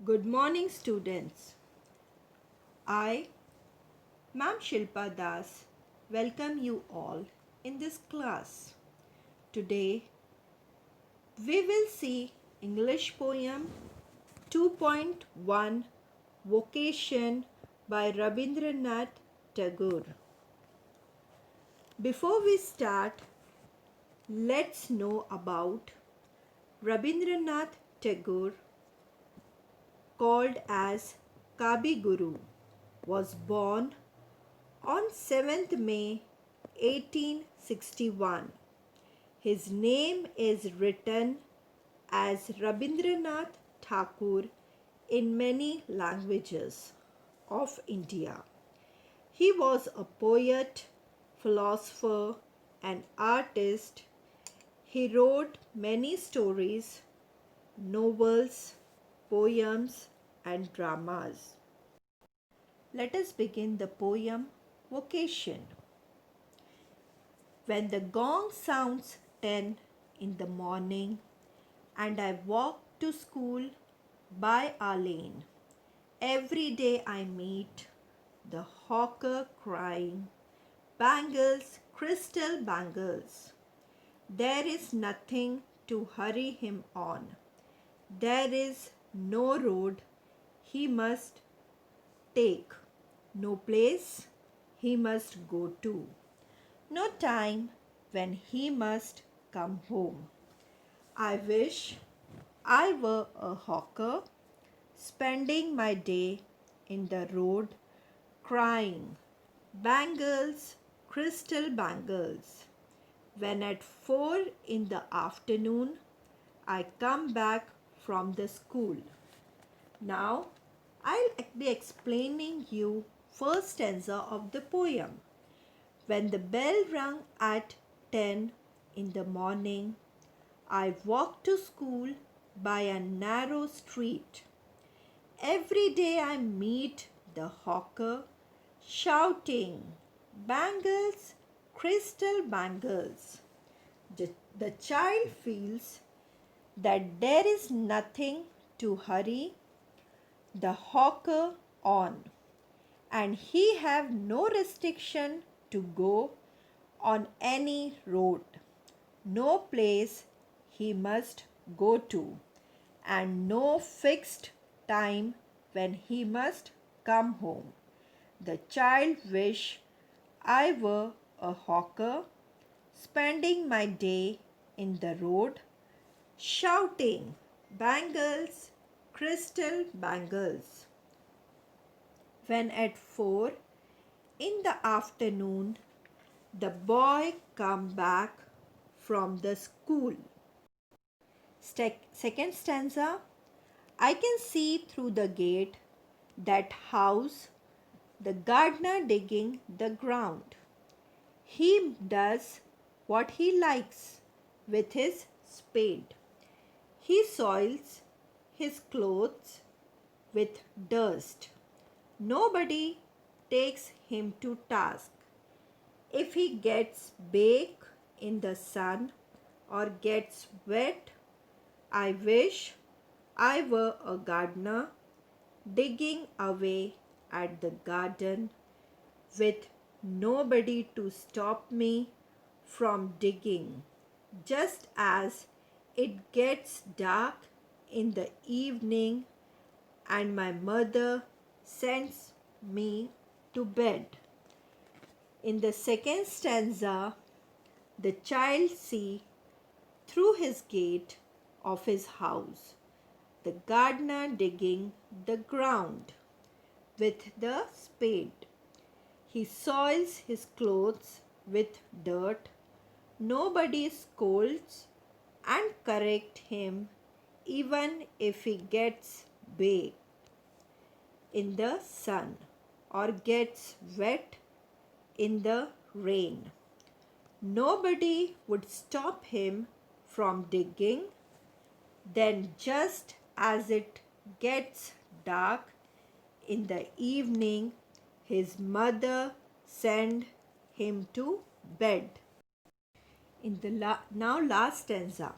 Good morning, students. I, Ma'am Shilpa Das, welcome you all in this class. Today, we will see English poem 2.1 Vocation by Rabindranath Tagore. Before we start, let's know about Rabindranath Tagore, called as Kabi Guru, was born on 7th May 1861. His name is written as Rabindranath Thakur in many languages of India. He was a poet, philosopher, and artist. He wrote many stories, novels, poems, and dramas. Let us begin the poem Vocation. When the gong sounds 10 in the morning and I walk to school by our lane, every day I meet the hawker crying, "Bangles, crystal bangles." There is nothing to hurry him on. There is no road he must take, no place he must go to, no time when he must come home. I wish I were a hawker, spending my day in the road, crying, "Bangles, crystal bangles." When at 4 in the afternoon I come back from the school. Now I'll be explaining you first stanza of the poem. When the bell rang at 10 in the morning, I walked to school by a narrow street. Every day I meet the hawker shouting, "Bangles, crystal bangles." The child feels that there is nothing to hurry the hawker on, and he have no restriction to go on any road, no place he must go to, and no fixed time when he must come home. The child wish I were a hawker, spending my day in the road, shouting, "Bangles, crystal bangles." When at 4 in the afternoon the boy come back from the school. Second stanza. I can see through the gate that house the gardener digging the ground. He does what he likes with his spade. He soils his clothes with dust. Nobody takes him to task. If he gets baked in the sun or gets wet, I wish I were a gardener digging away at the garden with nobody to stop me from digging. Just as it gets dark in the evening and my mother sends me to bed. In the second stanza, the child see through his gate of his house the gardener digging the ground with the spade. He soils his clothes with dirt. Nobody scolds and correct him even if he gets baked in the sun or gets wet in the rain. Nobody would stop him from digging. Then just as it gets dark in the evening, his mother send him to bed. In the now last stanza.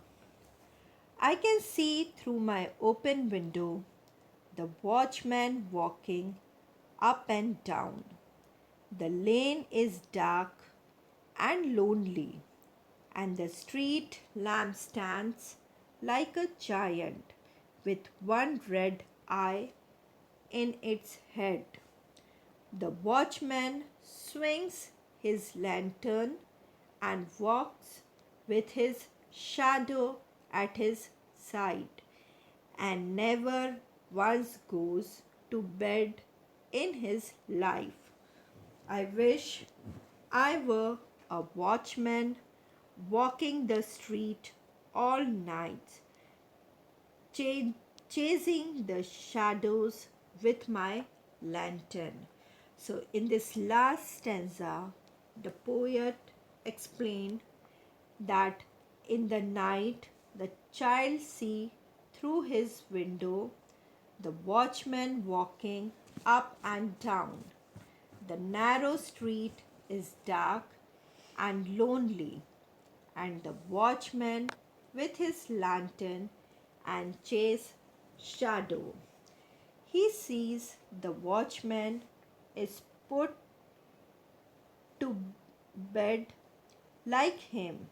I can see through my open window the watchman walking up and down. The lane is dark and lonely, and the street lamp stands like a giant with one red eye in its head. The watchman swings his lantern and walks with his shadow at his side and never once goes to bed in his life. I wish I were a watchman walking the street all night, chasing the shadows with my lantern. So, in this last stanza, the poet explained that in the night the child see through his window the watchman walking up and down. The narrow street is dark and lonely, and the watchman with his lantern and chase shadow. He sees the watchman is put to bed like him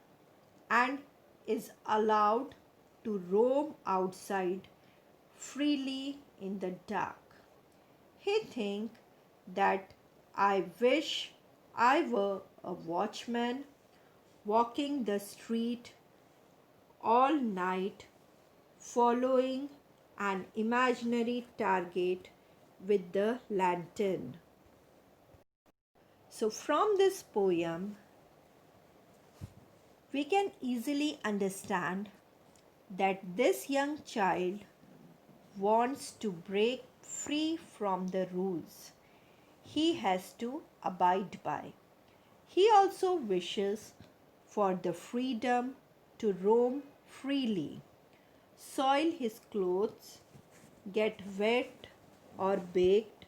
and is allowed to roam outside freely in the dark. He thinks that I wish I were a watchman walking the street all night, following an imaginary target with the lantern. So, from this poem, we can easily understand that this young child wants to break free from the rules he has to abide by. He also wishes for the freedom to roam freely, soil his clothes, get wet or baked,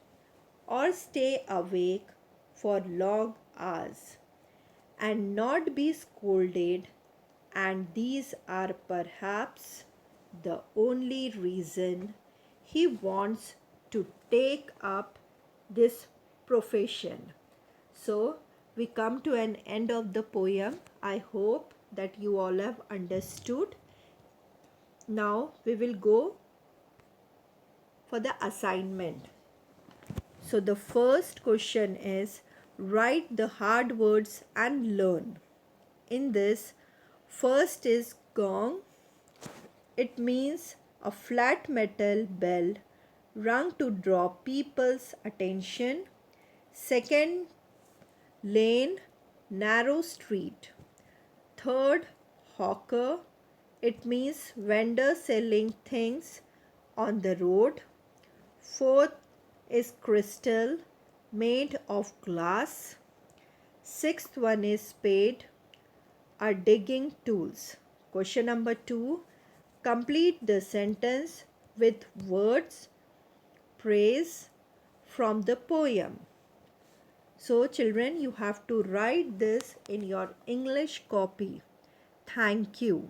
or stay awake for long hours and not be scolded, and these are perhaps the only reason he wants to take up this profession. So, we come to an end of the poem. I hope that you all have understood. Now, we will go for the assignment. So, the first question is write the hard words and learn. In this, first is gong. It means a flat metal bell rung to draw people's attention. Second, lane, narrow street. Third, hawker. It means vendor selling things on the road. Fourth is crystal, made of glass. Sixth one is spade, are digging tools. Question number 2. Complete the sentence with words praise from the poem. So children, you have to write this in your English copy. Thank you.